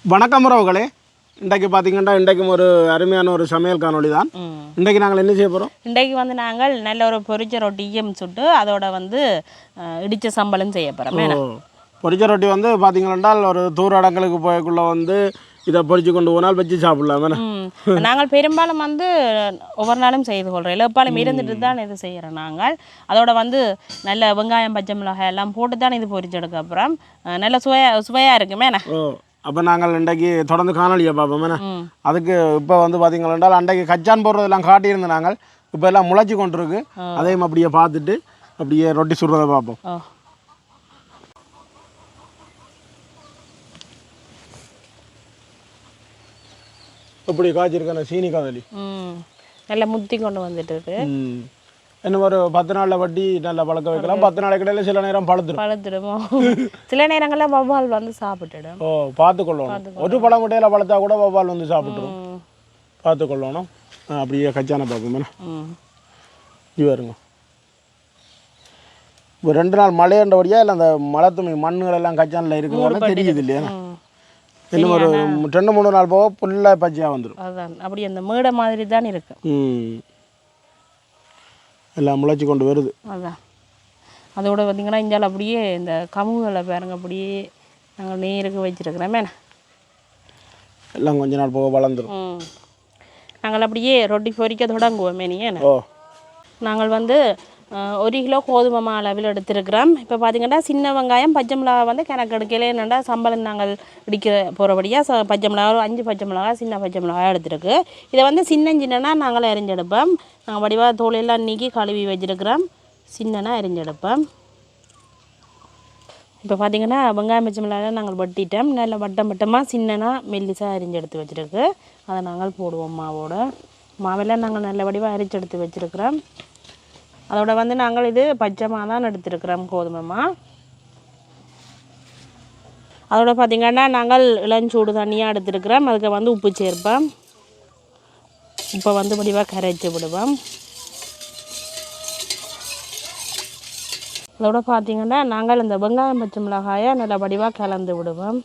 வணக்கம் உறவுகளே. இன்றைக்கு பார்த்தீங்கன்னா இன்றைக்கும் ஒரு அருமையான ஒரு சமையல் காணொளி தான். இன்றைக்கு நாங்கள் என்ன செய்ய போகிறோம்? இன்றைக்கு வந்து நாங்கள் நல்ல ஒரு பொரிச்ச ரொட்டியும் சுட்டு அதோட வந்து இடித்த சம்பளம் செய்ய போகிறோம். பொரிச்ச ரொட்டி வந்து பார்த்தீங்கன்னா ஒரு தூர இடங்களுக்கு போயக்குள்ள வந்து இதை பொரிச்சு கொண்டு போனால் வச்சு சாப்பிடலாம். நாங்கள் பெரும்பாலும் வந்து ஒவ்வொரு நாளும் செய்து கொள்கிறோம். எப்பாலும் இருந்துட்டு தான் இது செய்கிறோம். நாங்கள் அதோட வந்து நல்ல வெங்காயம் பச்சை மிளகாய் எல்லாம் போட்டு தான் இது பொரிச்செடுக்க அப்புறம் நல்ல சுவையாக இருக்குமே. அப்போ நாங்கள் இன்றைக்கு தொடர்ந்து காணொலியை பார்ப்போம். அதுக்கு இப்போ வந்து பார்த்தீங்கன்னா அன்றைக்கு கச்சான் போடுறதெல்லாம் காட்டியிருந்தோம். நாங்கள் இப்போ எல்லாம் முளைச்சி கொண்டிருக்கு. அதையும் அப்படியே பார்த்துட்டு அப்படியே ரொட்டி சுடுறதை பார்ப்போம். இப்படி காய்ச்சிருக்கேன் சீனி காதலி நல்லா முத்தி கொண்டு வந்துட்டு இன்னும் ஒரு 10 நாளில் வட்டி நல்லா பழக்க வைக்கலாம். 10 நாளைக்கு இடையில சில நேரம் பழுத்துடுமோ சில நேரங்களில் வவ்வால் வந்து சாப்பிட்டுடும். பார்த்துக்கொள்ளணும். ஒரு பழம் முட்டையில் பழுத்தா கூட வவ்வால் வந்து சாப்பிட்டுரும். பார்த்துக்கொள்ளணும். அப்படியே கச்சான பார்ப்போம். இது வருங்க. இப்போ 2 நாள் மழைன்றபடியா இல்லை அந்த மழை துணி மண்ணுகள் எல்லாம் கச்சானில் இருக்குன்னு தெரியுது இல்லையா? இன்னும் ஒரு 2-3 நாள் போக ஃபுல்லாக பச்சையாக வந்துடும். அதான் அப்படி அந்த மேடை மாதிரி தான் இருக்கு. எல்லாம் முளைச்சி கொண்டு வருது. அதான் அதோட பார்த்திங்கன்னா இந்தியாவில் அப்படியே இந்த கமுகளை பாருங்க அப்படியே நாங்கள் நேருக்கு வச்சுருக்கிறோமே. எல்லாம் கொஞ்ச நாள் போக வளர்ந்துடும். நாங்கள் அப்படியே ரொட்டி பொரிக்க தொடங்குவோமே. நீங்கள் நாங்கள் வந்து 1 கிலோ கோதுமை மா அளவில் எடுத்துருக்கிறோம். இப்போ பார்த்திங்கன்னா சின்ன வெங்காயம் பச்சை மிளகா வந்து கணக்கு எடுக்கல. என்னென்னா சம்பளம் நாங்கள் இடிக்க போகிறபடியாக பச்சை மிளகா ஒரு 5 பச்சை மிளகா சின்ன பச்சை மிளகா எடுத்துருக்கு. இதை வந்து சின்னன்னா நாங்கள் அரிஞ்செடுப்போம். நாங்கள் வடிவாக தோலையெல்லாம் நீக்கி கழுவி வச்சுருக்கிறோம். சின்னனா அரிஞ்செடுப்போம். இப்போ பார்த்திங்கன்னா வெங்காயம் பச்சை மிளகாய் நாங்கள் வட்டிட்டோம். நல்ல வட்டமாக சின்னனா மெல்லிசாக அரிஞ்செடுத்து வச்சுருக்கு. அதை நாங்கள் போடுவோம். மாவெல்லாம் நாங்கள் நல்ல வடிவாக அரிச்செடுத்து வச்சுருக்கிறோம். அதோட வந்து நாங்கள் இது பச்சை மா தான் எடுத்துருக்கிறோம், கோதுமை மா. அதோட பார்த்திங்கன்னா நாங்கள் இளஞ்சூடு தண்ணியாக எடுத்துருக்கிறோம். அதுக்கு வந்து உப்பு சேர்ப்போம். உப்பை வந்து முடிவாக கரைச்சி விடுவோம். அதோட பார்த்திங்கன்னா நாங்கள் இந்த வெங்காயம் பச்சை மிளகாயை நல்ல வடிவாக கலந்து விடுவோம்.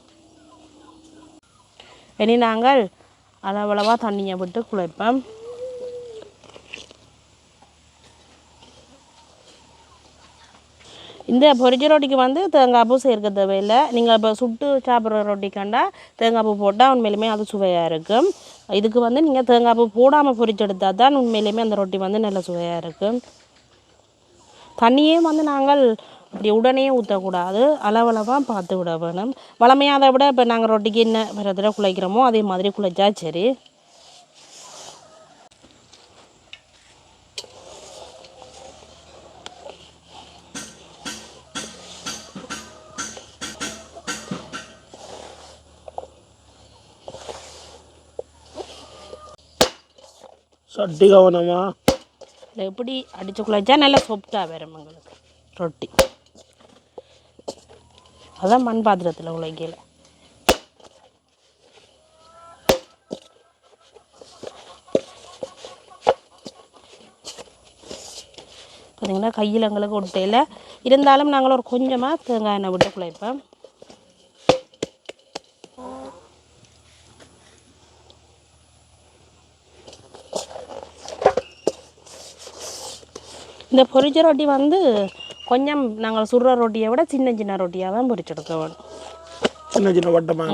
இனி நாங்கள் அளவளவாக தண்ணியை விட்டு குழைப்போம். இந்த பொரிச்ச ரொட்டிக்கு வந்து தேங்காய் பூ சேர்க்க தேவையில்லை. நீங்கள் இப்போ சுட்டு சாப்பிட்ற ரொட்டிக்காண்டா தேங்காய் பூ போட்டால் உண்மையிலுமே அது சுவையாக இருக்கும். இதுக்கு வந்து நீங்கள் தேங்காய் பூ போடாமல் பொரிச்செடுத்தால் தான் உண்மையிலுமே அந்த ரொட்டி வந்து நல்ல சுவையாக இருக்கும். தண்ணியே வந்து நாங்கள் அப்படி உடனே ஊற்றக்கூடாது, அளவளவாக பார்த்து விட வேணும். வளமையாக அதை விட இப்போ நாங்கள் ரொட்டிக்கு என்ன விரத்தில் குழைக்கிறோமோ அதே மாதிரி குழைச்சா சரி. சட்டி கவனமா இல்லை எப்படி அடித்து குழைச்சா நல்லா சாஃப்டாக வரும் எங்களுக்கு ரொட்டி. அதான் மண் பாத்திரத்தில் உழைக்கல. பார்த்திங்கன்னா கையில் எங்களுக்கு ஒட்டையில் இருந்தாலும் நாங்கள் ஒரு கொஞ்சமாக தேங்காய் எண்ணெய் விட்டு குழைப்போம். இந்த பொரிச்ச ரொட்டி வந்து கொஞ்சம் நாங்கள் சுடுற ரொட்டியை விட சின்ன ரொட்டியாக தான் பொரிச்செடுக்க வேணும். சின்ன வட்டமாக.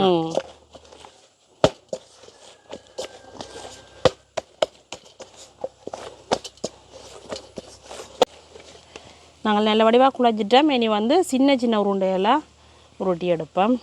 நாங்கள் நல்ல வடிவாக குழைச்சிட்டோம். இனி வந்து சின்ன உருண்டையெல்லாம் ரொட்டி எடுப்போம்.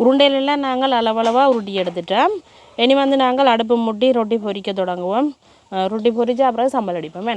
உருண்டையிலெல்லாம் நாங்கள் அளவளவாக உருட்டி எடுத்துட்டோம். இனி வந்து நாங்கள் அடுப்பு மூட்டி ரொட்டி பொரிக்க தொடங்குவோம். ரொட்டி பொரித்து அப்புறம் சம்பல் அடிப்போம்.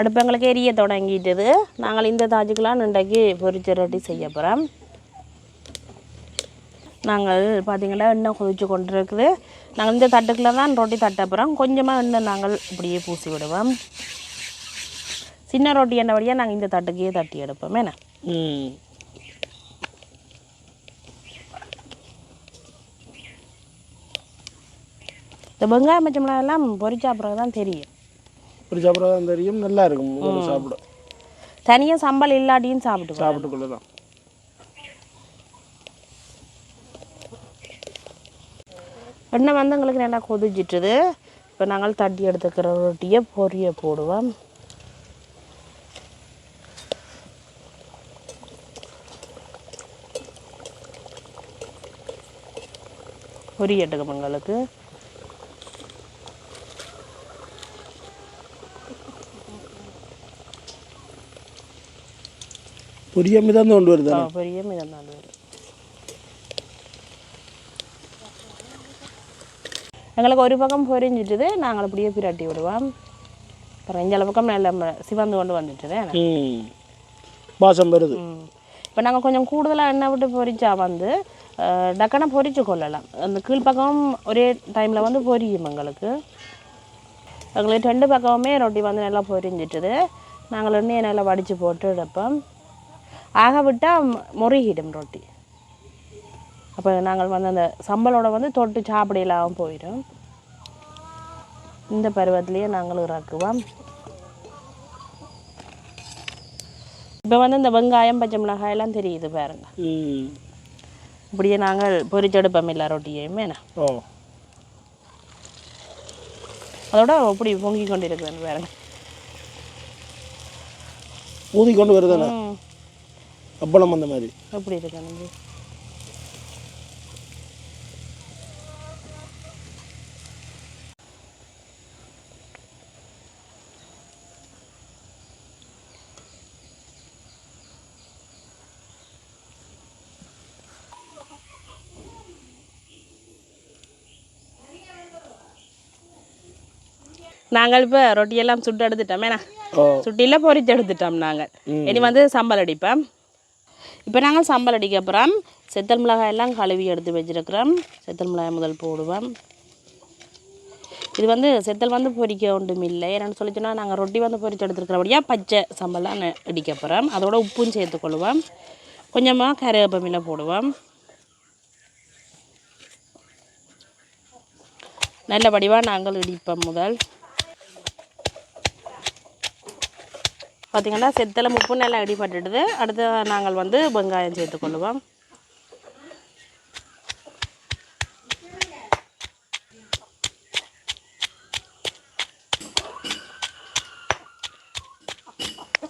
அடுப்பங்களுக்கு எரிய தொடங்கிட்டது. நாங்கள் இந்த தாஜுக்கெலாம் இன்றைக்கு பொரிச்ச ரொட்டி செய்ய போகிறோம். நாங்கள் பார்த்திங்கன்னா எண்ணெய் கொதிச்சு கொண்டு இருக்குது. நாங்கள் இந்த தட்டுக்குள்ள தான் ரொட்டி தட்ட போகிறோம். கொஞ்சமாக எண்ணெய் நாங்கள் இப்படியே பூசி விடுவோம். சின்ன ரொட்டி என்னபடியாக நாங்கள் இந்த தட்டுக்கையே தட்டி எடுப்போம். என்ன இந்த வெங்காயம் பச்சை எல்லாம் பொரிச்சா அப்புறம் தான் தெரியும். பொரிச்சா அப்புறம் தான் தெரியும். நல்லா இருக்கும் சாப்பிட. தனியாக சம்பல் இல்லாட்டியும் சாப்பிட்டுக்குள்ளதான். எண்ணெய் வந்து எங்களுக்கு நல்லா கொதிச்சிட்டுது. இப்போ நாங்கள் தட்டி எடுத்துக்கிற ரொட்டியை பொரிய போடுவோம். பொரியட்டுக்கும் எங்களுக்கு. பொரிய மிதந்து கொண்டு வருது. பொரிய மிதந்து கொண்டு வருது. எங்களுக்கு ஒரு பக்கம் பொரிஞ்சிட்டுது. நாங்கள் அப்படியே பிரட்டி விடுவோம். அப்புறம் இந்த பக்கம் நல்ல சிவந்து கொண்டு வந்துட்டுது. வாசம் வருது. இப்போ நாங்கள் கொஞ்சம் கூடுதலாக எண்ணெய் விட்டு பொரிச்சா வந்து டக்குனா பொரிச்சு கொள்ளலாம். அந்த கீழ்ப்பக்கம் ஒரே டைமில் வந்து பொரியும் எங்களுக்கு. எங்களுக்கு 2 பக்கமுமே ரொட்டி வந்து நல்லா பொரிஞ்சிட்டுது. நாங்கள் எண்ணெயை நல்லா வடித்து போட்டு எடுப்போம். ஆக விட்டால் முறுகிடும் ரொட்டி. அப்போ நாங்கள் வந்து அந்த சம்பளோட வந்து தொட்டு சாப்பிட இல்லாமல் போயிடும். இந்த பருவத்திலேயே நாங்கள் இறக்குவோம். இப்போ வந்து இந்த வெங்காயம் பச்சை மிளகாயெல்லாம் தெரியுது பாருங்க. இப்படியே நாங்கள் பொரிச்செடுப்போம் எல்லா ரொட்டியையுமே. அதோட அப்படி பொங்கி கொண்டு இருக்குது பாருங்க. ஊதி கொண்டு வருதானே அப்பளம் அந்த மாதிரி. எப்படி இருக்கு? நாங்கள் இப்போ ரொட்டியெல்லாம் சுட்டு எடுத்துட்டோம். சுட்டியில் பொரிச்சு எடுத்துட்டோம். நாங்கள் இனி வந்து சம்பல் அடிப்போம். இப்போ நாங்கள் சம்பல் அடிக்க அப்புறம் செத்தல் மிளகாய் எல்லாம் கழுவி எடுத்து வச்சுருக்கிறோம். செத்தல் மிளகாய் முதல் போடுவோம். இது வந்து செத்தல் வந்து பொரிக்க ஒன்றும் இல்லை. என்னென்னு சொல்லி சொன்னால் நாங்கள் ரொட்டி வந்து பொரிச்சு எடுத்துருக்கிறபடியாக பச்சை சம்பல்லாம் அடிக்க அப்புறம் அதோட உப்பும் சேர்த்துக்கொள்ளுவோம். கொஞ்சமாக கருவேப்பிலை போடுவோம். நல்ல வடிவாக நாங்கள் இடிப்போம். முதல் பார்த்திங்கன்னா செத்தலை உப்பு நல்லா இடிப்பட்டுடுது. அடுத்து நாங்கள் வந்து வெங்காயம் சேர்த்துக்கொள்ளுவோம்.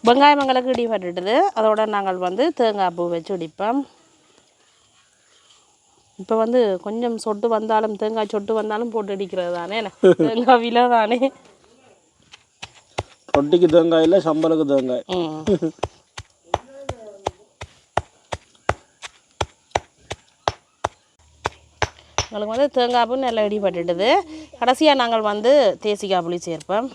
வெங்காயம் எங்களுக்கு இடிப்பட்டுடுது. அதோட நாங்கள் வந்து தேங்காய் பூ வச்சு இடிப்போம். இப்போ வந்து கொஞ்சம் சொட்டு வந்தாலும் தேங்காய் சொட்டு வந்தாலும் போட்டு அடிக்கிறது தானே. தேங்காய் விலை தானே. ரொட்டிக்கு தேங்காய் இல்லை, சம்பளுக்கு தேங்காய். எங்களுக்கு வந்து தேங்காய் பூ நல்லா இடிப்பட்டுடுது. கடைசியாக நாங்கள் வந்து தேசிக்காய் புளி சேர்ப்போம்.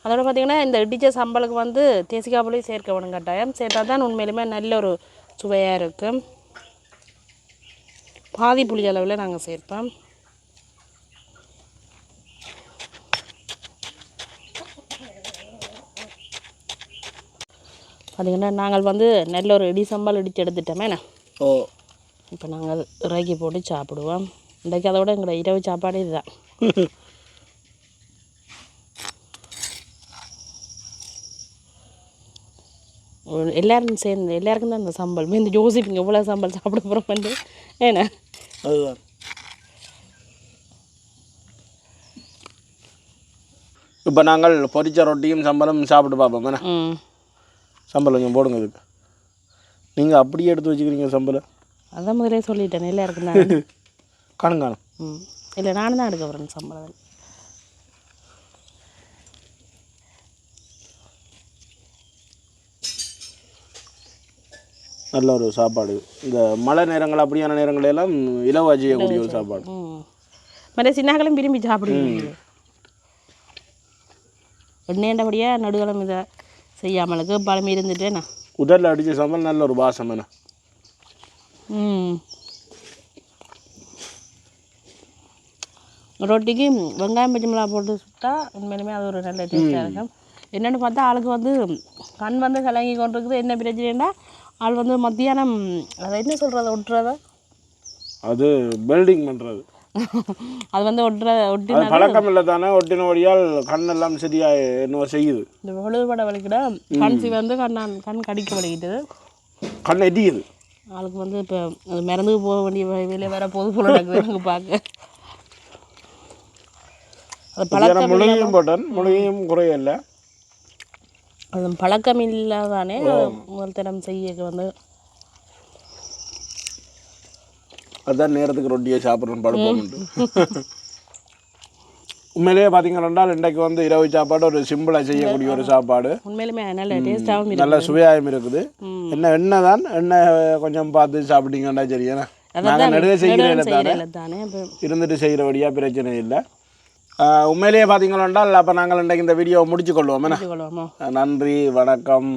அதோட பார்த்திங்கன்னா இந்த இடித்த சம்பளுக்கு வந்து தேசிக்காய் புளி சேர்க்க வேணும் கட்டாயம். சேர்த்தா தான் உண்மையிலுமே நல்ல ஒரு சுவையாக இருக்கும். பாதி புளி அளவில் நாங்கள் சேர்ப்போம். பார்த்திங்கன்னா நாங்கள் வந்து நல்ல ஒரு இடி சம்பல் இடித்து எடுத்துட்டோமே. இப்போ நாங்கள் இறக்கி போட்டு சாப்பிடுவோம். இன்றைக்கு அதோட எங்களோட இரவு சாப்பாடு இதுதான். எல்லாரும் சேர்ந்து எல்லாருக்கும் தான் இந்த சம்பல். இந்த யோசிப்பீங்க எவ்வளோ சம்பல் சாப்பிட போகிறோம் வந்து. ஏன்னா அதுதான் இப்போ நாங்கள் பொரிச்ச ரொட்டியும் சம்பளம் சாப்பிட்டு பார்ப்போம். என்ன சம்பளம் கொஞ்சம் போடுங்க. இதுக்கு நீங்கள் அப்படியே எடுத்து வச்சுக்கிறீங்க சம்பளம். அதான் முதலே சொல்லிட்டேன் எல்லாருக்கும் தான் காணும் காணும். இல்லை நானும் தான் எடுக்க போகிறேன் சம்பளம். நல்ல ஒரு சாப்பாடு. இந்த மழை நேரங்கள் அப்படியான நேரங்களெல்லாம் இலவா செய்யக்கூடிய ஒரு சாப்பாடு. மற்ற சின்னாக்களும் விரும்பி சாப்பிடுவீங்க. எண்ணெயண்டபடியாக நடுகளும் இதை செய்யாமலுக்கு பழம் இருந்துட்டேண்ணா உதரில் அடித்த சமையல் நல்ல ஒரு வாசம் என்ன ரொட்டிக்கு வெங்காயம் பச்சை மிளகா போட்டு சுட்டா உண்மையிலுமே அது ஒரு நல்ல டேஸ்ட்டாக இருக்கும். என்னென்னு பார்த்தா ஆளுக்கு வந்து கண் வந்து கலங்கி கொண்டு இருக்குது. என்ன பிரச்சனைன்னா ஆள் வந்து மத்தியானம் அதை என்ன சொல்கிறது ஒட்டுறத அது பில்டிங் பண்ணுறது அது வந்து ஒட்டி பழக்கம் இல்லை தானே ஒட்டின வழியால் கண்ணெல்லாம் சரியாக என்னவோ செய்யுது. இந்த பொழுதுபட வலிக்கிட கண்சி வந்து கண் கடிக்க வலிக்கிட்டது கண் எரியுது. ஆளுக்கு வந்து இப்போ அது மறந்து போக வேண்டிய வெளியே வர போது போல நடக்குது எனக்கு பார்க்க. அது பழக்கம் முழுகையும் போட்டேன் முழுகையும் குறையல. அது பழக்கம் இல்லாதானே முதல் தரம் செய்ய வந்து அதுதான் நேரத்துக்கு ரொட்டியை சாப்பிட்றோம் படுப்போம். உண்மையிலேயே பார்த்தீங்கன்னா இன்றைக்கு வந்து இரவு சாப்பாடு ஒரு சிம்பிளாக செய்யக்கூடிய ஒரு சாப்பாடு. உண்மையிலுமே நல்ல டேஸ்ட்டாகவும் நல்ல சுவையாகவும் இருக்குது. என்ன தான் எண்ணெய் கொஞ்சம் பார்த்து சாப்பிட்டீங்கன்னா சரி. ஏன்னா நாங்கள் நடுவே செய்கிறதில்ல தானே இருந்துட்டு செய்கிறபடியாக பிரச்சனை இல்லை. உண்மையிலேயே பார்த்தீங்கன்னா அப்போ நாங்கள் இன்றைக்கு இந்த வீடியோவை முடிச்சு கொள்வோம். நன்றி, வணக்கம்.